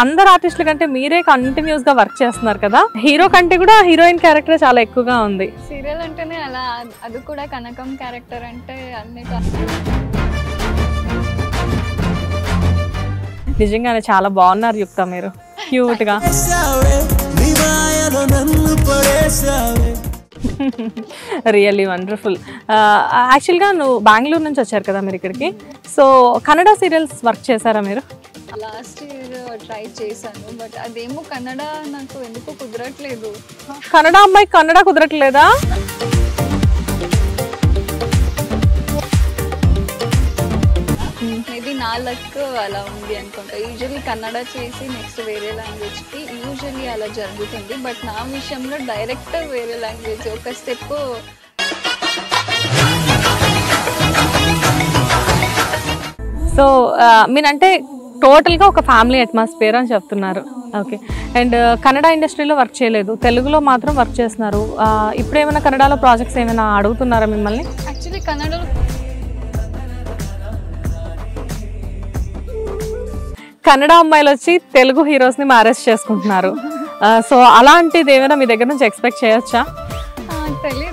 అందరు ఆర్టిస్టుల కంటే మీరే కంటిన్యూస్ గా వర్క్ చేస్తున్నారు కదా, హీరో కంటే కూడా హీరోయిన్ క్యారెక్టర్ చాలా ఎక్కువగా ఉంది. సీరియల్ అంటేనే అలా, అది కూడా కనకం క్యారెక్టర్ అంటే అన్ని నిజంగానే చాలా బాగున్నారు యుక్త, మీరు క్యూట్ గా. Really wonderful. యాక్చువల్గా నువ్వు బెంగళూరు నుంచి వచ్చారు కదా మీరు ఇక్కడికి, సో కన్నడ సీరియల్స్ వర్క్ చేశారా మీరు? లాస్ట్ ఇయర్ ట్రై చేశాను, బట్ అదేమో కన్నడ నాకు ఎందుకు కుదరట్లేదు. కన్నడ అమ్మాయి కన్నడ కుదరట్లేదా? మేబీ నా లక్ అలా ఉంది అనుకుంటా. యూజువల్లీ కన్నడ చేసి నెక్స్ట్ వేరే లాంగ్వేజ్కి యూజువల్లీ అలా జరుగుతుంది, బట్ నా విషయంలో డైరెక్ట్ వేరే లాంగ్వేజ్ ఒక స్టెప్. సో మీరంటే టోటల్గా ఒక ఫ్యామిలీ అట్మాస్ఫియర్ అని చెప్తున్నారు. ఓకే, అండ్ కన్నడ ఇండస్ట్రీలో వర్క్ చేయలేదు, తెలుగులో మాత్రం వర్క్ చేస్తున్నారు. ఇప్పుడు ఏమైనా కన్నడలో ప్రాజెక్ట్స్ ఏమైనా అడుగుతున్నారా మిమ్మల్ని? యాక్చువల్లీ కన్నడలో కన్నడ అమ్మాయిలు వచ్చి తెలుగు హీరోస్ని మ్యారేజ్ చేసుకుంటున్నారు. సో అలాంటిది ఏమైనా మీ దగ్గర నుంచి ఎక్స్పెక్ట్ చేయొచ్చా? తెలీదు.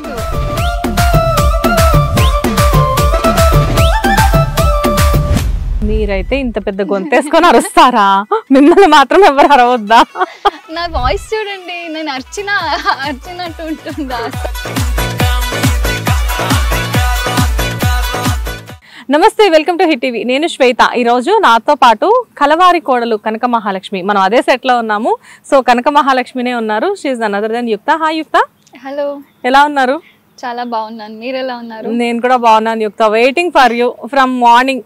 మీరైతే ఇంత పెద్ద గొంతేసుకొని అరుస్తారా? మిమ్మల్ని మాత్రం ఎవరు అరవద్దా? నా వాయిస్ చూడండి, నేను అర్చినట్టు ఉంటుందా? నమస్తే, వెల్కమ్ టు హిట్ టీవీ. నేను శ్వేత. ఈరోజు నాతో పాటు కలవారి కోడలు కనక మహాలక్ష్మి, మనం అదే సెట్లో ఉన్నాము. సో కనక మహాలక్ష్మినే ఉన్నారు. షీ ఈజ్ అనదర్ దెన్ యుక్త. హాయ్ యుక్త. హలో, ఎలా ఉన్నారు? చాలా బాగున్నాను, మీరు ఎలా ఉన్నారు? నేను కూడా బాగున్నాను యుక్త. Waiting for you from morning.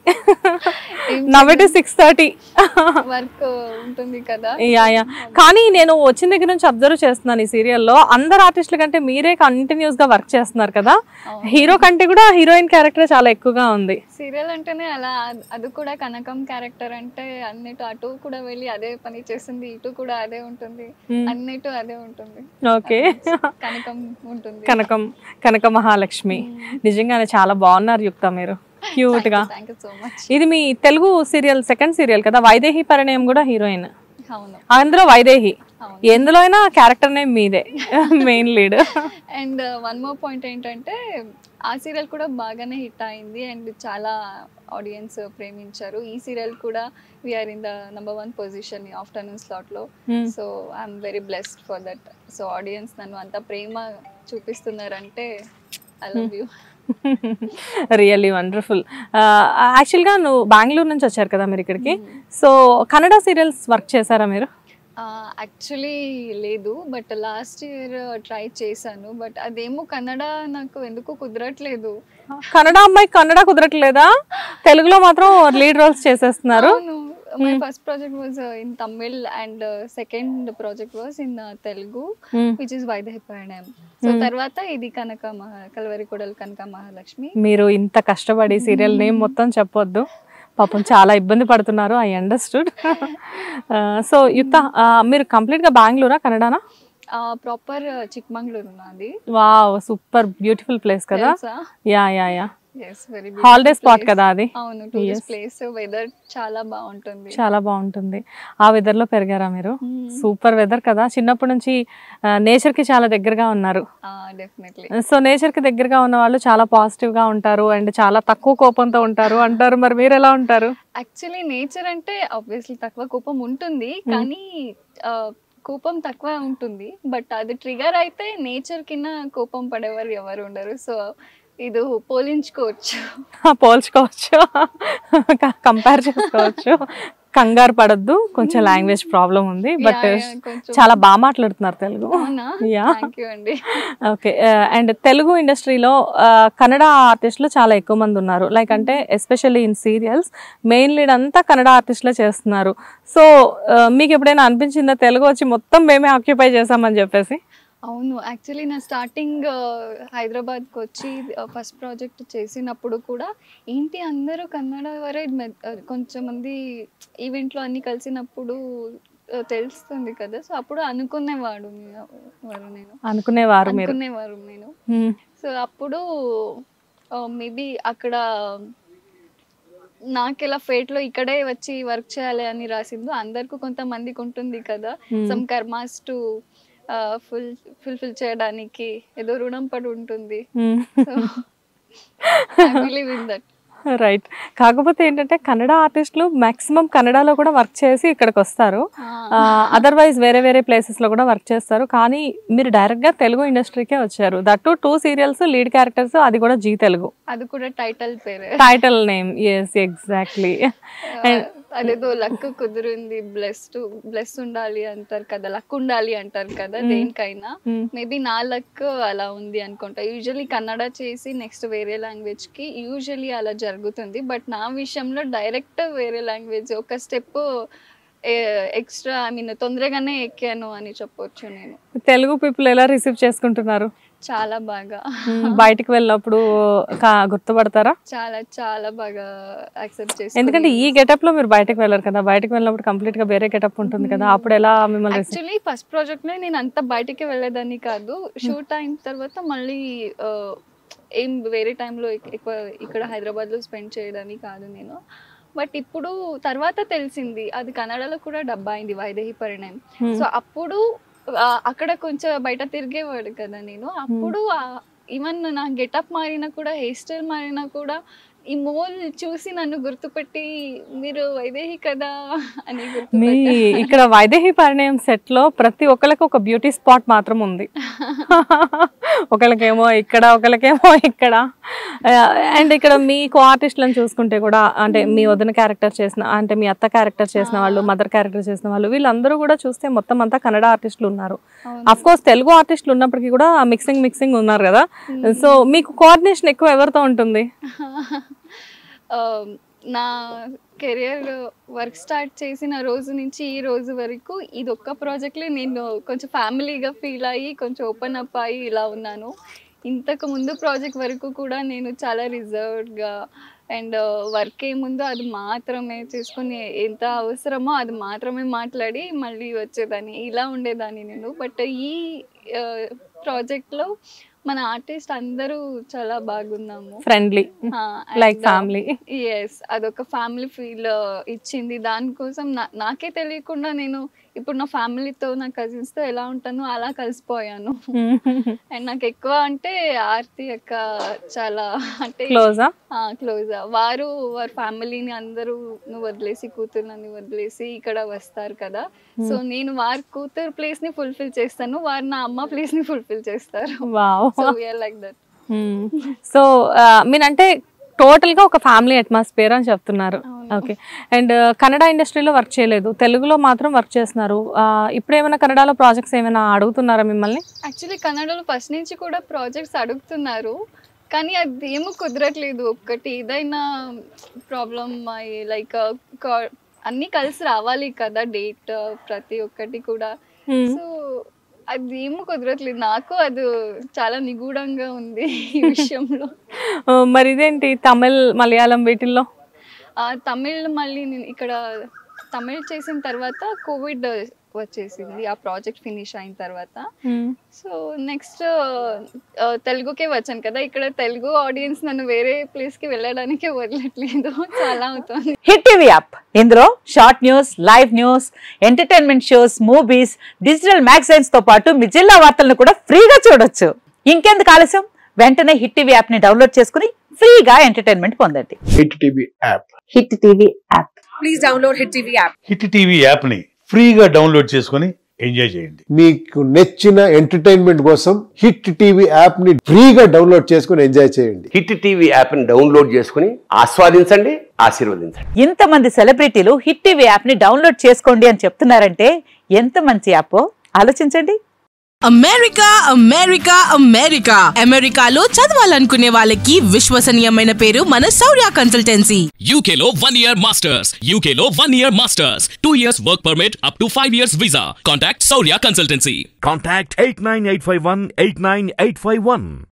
Now it is 6:30. Work ఉంటుంది కదా. యా, కానీ నేను వచ్చిన దగ్గర నుంచి అబ్జర్వ్ చేస్తున్నాను ఈ సీరియల్లో అందరు ఆర్టిస్టుల కంటే మీరే కంటిన్యూస్ గా వర్క్ చేస్తున్నారు కదా, హీరో కంటే కూడా హీరోయిన్ క్యారెక్టర్ చాలా ఎక్కువగా ఉంది. సీరియల్ అంటేనే అలా, అది కూడా కనకం క్యారెక్టర్ అంటే అన్నిటి అటు కూడా వెళ్ళి అదే పని చేస్తుంది, ఇటు కూడా అదే ఉంటుంది, అన్నిటి అదే ఉంటుంది. ఓకే, కనకం ఉంటుంది. కనక మహాలక్ష్మి. నిజంగానే చాలా బాగున్నారు యుక్త, మీరు క్యూట్ గా. ఇది మీ తెలుగు సీరియల్ సెకండ్ సీరియల్ కదా, వైదేహి పరిణయం కూడా హీరోయిన్. అందులో వైదేహి, ఎందులో అయినా క్యారెక్టర్ నేమ్ మీదే, main lead. And one more point ఏంటంటే, ఆ సీరియల్ కూడా బాగానే హిట్ అయింది అండ్ చాలా ఆడియన్స్ ప్రేమించారు. ఈ సీరియల్ కూడా we are in the number 1 position afternoon slot లో. So I'm very blessed for that. So audience నన్ను అంత ప్రేమ చూపిస్తున్నారంటే I love you. Really wonderful. యాక్చువల్గా నువ్వు బెంగళూరు నుంచి వచ్చారు కదా మీరు ఇక్కడికి, సో కన్నడ సీరియల్స్ వర్క్ చేశారా మీరు? యాక్చువల్లీ లేదు, బట్ లాస్ట్ ఇయర్ ట్రై చేశాను, బట్ అదేమో కన్నడ నాకు ఎందుకు కుదరట్లేదు. కన్నడ అమ్మాయి కన్నడ కుదరట్లేదా? తెలుగులో మాత్రం లీడ్ రోల్స్ చేసేస్తున్నారు. My first project was in Tamil and second project was in Telugu, which is Vaidehi Parinayam. So తర్వాత ఇది కలవరి కోడలు కనక మహాలక్ష్మి. మీరు ఇంత కష్టపడి సీరియల్ నేమ్ మొత్తం చెప్పొద్దు, పాపం చాలా ఇబ్బంది పడుతున్నారు. I understood. సో యుక్త, మీరు కంప్లీట్ గా బెంగళూరా కన్నడనా? ప్రాపర్ చిక్మంగళూరు నాది. వావ్, సూపర్ బ్యూటిఫుల్ ప్లేస్ కదా. యా, హాలిడే స్పాట్ కదా అది. అవును, టూరిస్ట్ ప్లేస్. వెదర్ చాలా బాగుంటుంది. చాలా బాగుంటుంది. ఆ వెదర్ లో పెరిగారా మీరు? సూపర్ వెదర్ కదా. చిన్నప్పటి నుంచి నేచర్ కి చాలా దగ్గరగా ఉన్నారు. డెఫినెట్లీ. సో నేచర్ కి దగ్గరగా ఉన్న వాళ్ళు చాలా పాజిటివ్ గా ఉంటారు అండ్ చాలా తక్కువ కోపంతో ఉంటారు అంటారు. మరి మీరు ఎలా ఉంటారు? యాక్చువల్లీ నేచర్ అంటే ఆబ్వియస్లీ తక్కువ కోపం ఉంటుంది, కానీ కోపం తక్కువ ఉంటుంది. బట్ అది ట్రిగర్ అయితే నేచర్ కింద కోపం పడేవారు ఎవరు ఉండరు. సో ఇది పోల్చుకోవచ్చు, కంపేర్ చేసుకోవచ్చు. కంగారు పడద్దు, కొంచెం లాంగ్వేజ్ ప్రాబ్లం ఉంది, బట్ చాలా బాగా మాట్లాడుతున్నారు తెలుగు. ఓకే, అండ్ తెలుగు ఇండస్ట్రీలో కన్నడ ఆర్టిస్టులు చాలా ఎక్కువ మంది ఉన్నారు. లైక్ అంటే especially in serials main lead అంతా కన్నడ ఆర్టిస్టులే చేస్తున్నారు. సో మీకు ఎప్పుడైనా అనిపించిందా తెలుగు వచ్చి మొత్తం మేమే ఆక్యుపై చేసామని చెప్పేసి? అవును, యాక్చువల్లీ నా స్టార్టింగ్ హైదరాబాద్కి వచ్చి ఫస్ట్ ప్రాజెక్ట్ చేసినప్పుడు కూడా ఏంటి అందరూ కన్నడ వారే, కొంచెం మంది ఈవెంట్లో అన్ని కలిసినప్పుడు తెలుస్తుంది కదా. సో అప్పుడు అనుకునేవారు నేను. సో అప్పుడు మేబీ అక్కడ నాకు ఇలా ఫేట్ లో ఇక్కడే వచ్చి వర్క్ చేయాలి అని రాసిందో అందరికి కొంతమందికి ఉంటుంది కదా సమ్ కర్మాస్ టు ఫుల్ఫిల్ చేయడానికి ఏదో రుణం పడి ఉంటుంది. రైట్. కాకపోతే ఏంటంటే కన్నడ ఆర్టిస్టులు మాక్సిమం కన్నడలో కూడా వర్క్ చేసి ఇక్కడికి వస్తారు, అదర్వైజ్ వేరే వేరే ప్లేసెస్ లో కూడా వర్క్ చేస్తారు. కానీ మీరు డైరెక్ట్ గా తెలుగు ఇండస్ట్రీకే వచ్చారు, దట్ 2 సీరియల్స్ లీడ్ క్యారెక్టర్స్, అది కూడా జీ తెలుగు, అది కూడా టైటిల్ నేమ్. Yes, exactly. అదేదో లక్ కుదిరింది, బ్లెస్ ఉండాలి అంటారు కదా, లక్ ఉండాలి అంటారు కదా దేనికైనా. మేబీ నా లక్ అలా ఉంది అనుకుంటా. యూజువల్లీ కన్నడ చేసి నెక్స్ట్ వేరే లాంగ్వేజ్ కి యూజువల్లీ అలా జరుగుతుంది. బట్ నా విషయంలో డైరెక్ట్ వేరే లాంగ్వేజ్ ఒక స్టెప్ ఎక్స్ట్రా, ఐ మీన్ తొందరగానే ఎక్కాను అని చెప్పొచ్చు. నేను తెలుగు పీపుల్ ఎలా రిసీవ్ చేసుకుంటున్నారు? చాలా బాగా. బయటికి వెళ్ళినప్పుడు గుర్తుపడతారా? చాలా చాలా బాగా యాక్సెప్ట్ చేస్తారు. ఎందుకంటే ఈ గెటప్ లో మీరు బయటకు వెళ్ళారు కదా, బయటకు వెళ్ళినప్పుడు కంప్లీట్ గా వేరే గెటప్ ఉంటుంది కదా, అప్పుడు ఎలా మిమ్మల్ని? యాక్చువల్లీ ఫస్ట్ ప్రాజెక్ట్ లో నేను అంత బయటికి వెళ్ళేదాన్ని కాదు. షూట్ అయిన తర్వాత మళ్ళీ ఏం వేరే టైంలో ఎక్కువ ఇక్కడ హైదరాబాద్ లో స్పెండ్ చేయడానికి కాదు నేను. బట్ ఇప్పుడు తర్వాత తెలిసింది అది కన్నడలో కూడా డబ్బా అయింది వైదేహి పరిణయం. సో అప్పుడు అక్కడ కొంచెం బయట తిరిగేవాడు కదా నేను. అప్పుడు ఈవెన్ నా గెటప్ మారినా కూడా, హెయిర్ స్టైల్ మారినా కూడా ఈ మోల్ చూసి నన్ను గుర్తుపెట్టి మీరు వైదేహి కదా అని ఇక్కడ వైదేహి పరిణయం సెట్ లో ప్రతి ఒక్కరికి ఒక బ్యూటీ స్పాట్ మాత్రం ఉంది. ఒకళ్ళకేమో ఇక్కడ, ఒకళ్ళకేమో ఇక్కడ. అండ్ ఇక్కడ మీ కో ఆర్టిస్టులను చూసుకుంటే కూడా, అంటే మీ వదిన క్యారెక్టర్ చేసిన, అంటే మీ అత్త క్యారెక్టర్ చేసిన వాళ్ళు, మదర్ క్యారెక్టర్ చేసిన వాళ్ళు, వీళ్ళందరూ కూడా చూస్తే మొత్తం అంతా కన్నడ ఆర్టిస్టులు ఉన్నారు. అఫ్ కోర్స్ తెలుగు ఆర్టిస్టులు ఉన్నప్పటికీ కూడా మిక్సింగ్ ఉన్నారు కదా. సో మీకు కోఆర్డినేషన్ ఎక్కువ ఎవరితో ఉంటుంది? నా కెరియర్ వర్క్ స్టార్ట్ చేసిన రోజు నుంచి ఈ రోజు వరకు ఇది ఒక్క ప్రాజెక్ట్లో నేను కొంచెం ఫ్యామిలీగా ఫీల్ అయ్యి కొంచెం ఓపెన్ అప్ అయ్యి ఇలా ఉన్నాను. ఇంతకు ముందు ప్రాజెక్ట్ వరకు కూడా నేను చాలా రిజర్వ్డ్గా అండ్ వర్క్ ఏముందో అది మాత్రమే చేసుకుని, ఎంత అవసరమో అది మాత్రమే మాట్లాడి మళ్ళీ వచ్చేదాన్ని, ఇలా ఉండేదాన్ని నేను. బట్ ఈ ప్రాజెక్ట్లో మన ఆర్టిస్ట్ అందరూ చాలా బాగున్నాము, ఫ్రెండ్లీ, లైక్ ఫ్యామిలీ. ఎస్, అదొక ఫ్యామిలీ ఫీల్ ఇచ్చింది. దానికోసం నాకే తెలియకుండా నేను ఇప్పుడు నా ఫ్యామిలీతో, నా కజిన్స్ తో ఎలా ఉంటానో అలా కలిసిపోయాను. అండ్ నాకు ఎక్కువ అంటే ఆర్తి అక్క చాలా అంటే క్లోజా. వారి ఫ్యామిలీని అందరూ వదిలేసి, కూతుర్ని వదిలేసి ఇక్కడ వస్తారు కదా. సో నేను వారి కూతురు ప్లేస్ ని ఫుల్ఫిల్ చేస్తాను, వారు నా అమ్మ ప్లేస్ ని ఫుల్ఫిల్ చేస్తారు. So we are like that. So మీరంటే టోటల్ గా ఒక ఫ్యామిలీ అట్మాస్ఫియర్ అని చెప్తున్నారు. ఓకే. అండ్ కన్నడ ఇండస్ట్రీలో వర్క్ చేయలేదు, తెలుగులో మాత్రం వర్క్ చేస్తున్నారు. ఇప్పుడు ఏమైనా కన్నడలో ప్రాజెక్ట్స్ ఏమైనా అడుగుతున్నారా మిమ్మల్ని? యాక్చువల్లీ కన్నడలో ఫస్ట్ నుంచి కూడా ప్రాజెక్ట్స్ అడుగుతున్నారు, కానీ అది ఏమో కుదరట్లేదు. ఒక్కటి ఏదైనా ప్రాబ్లం, లైక్ అన్నీ కలిసి రావాలి కదా డేట్, ప్రతి ఒక్కటి కూడా. సో అది ఏమో కుదరట్లేదు. నాకు అది చాలా నిగూఢంగా ఉంది ఈ విషయంలో. మరి ఇదేంటి తమిళ్, మలయాళం వీటిల్లో? తమిళ్ మళ్ళీ నేను ఇక్కడ తమిళ్ చేసిన తర్వాత కోవిడ్ వచ్చేసింది, ఆ ప్రాజెక్ట్ ఫినిష్ అయిన తర్వాత. సో నెక్స్ట్ తెలుగుకే వచ్చాను కదా. ఇక్కడ తెలుగు ఆడియన్స్ నన్ను వేరే ప్లేస్ కి వెళ్ళడానికి వదలట్లేదు, చాలా అవుతుంది. హిట్ టీవీ యాప్, ఇందులో short news, live news, entertainment shows, movies, digital magazines తో పాటు మీ జిల్లా వార్తలను కూడా ఫ్రీగా చూడొచ్చు. ఇంకెందుకు ఆలస్యం, వెంటనే హిట్ టీవీ యాప్ ని డౌన్లోడ్ చేసుకుని ఫ్రీగా ఎంటర్టైన్మెంట్ పొందండి. Hit TV app. Hit TV app. Please download hit TV app. Hit TV app ని ఫ్రీగా డౌన్లోడ్ చేసుకుని ఎంజాయ్ చేయండి. మీకు నచ్చిన ఎంటర్టైన్మెంట్ కోసం హిట్ టీవీ యాప్ ని ఫ్రీగా డౌన్లోడ్ చేసుకుని ఎంజాయ్ చేయండి. హిట్ టీవీ యాప్ ని డౌన్లోడ్ చేసుకుని ఆస్వాదించండి, ఆశీర్వదించండి. ఇంతమంది సెలబ్రిటీలు హిట్ టీవీ యాప్ ని డౌన్లోడ్ చేసుకోండి అని చెప్తున్నారంటే ఎంత మంచి యాప్ ఆలోచించండి. అమెరికా అమెరికా అమెరికా అమెరికాలో చదవాలనుకునే వాళ్ళకి విశ్వసనీయమైన పేరు మన శౌర్య కన్సల్టెన్సీ. UK లో 1 year masters, UK లో 1 year masters, 2 years work permit up to 5 years visa. Contact Saurya Consultancy. Contact 89851 89851.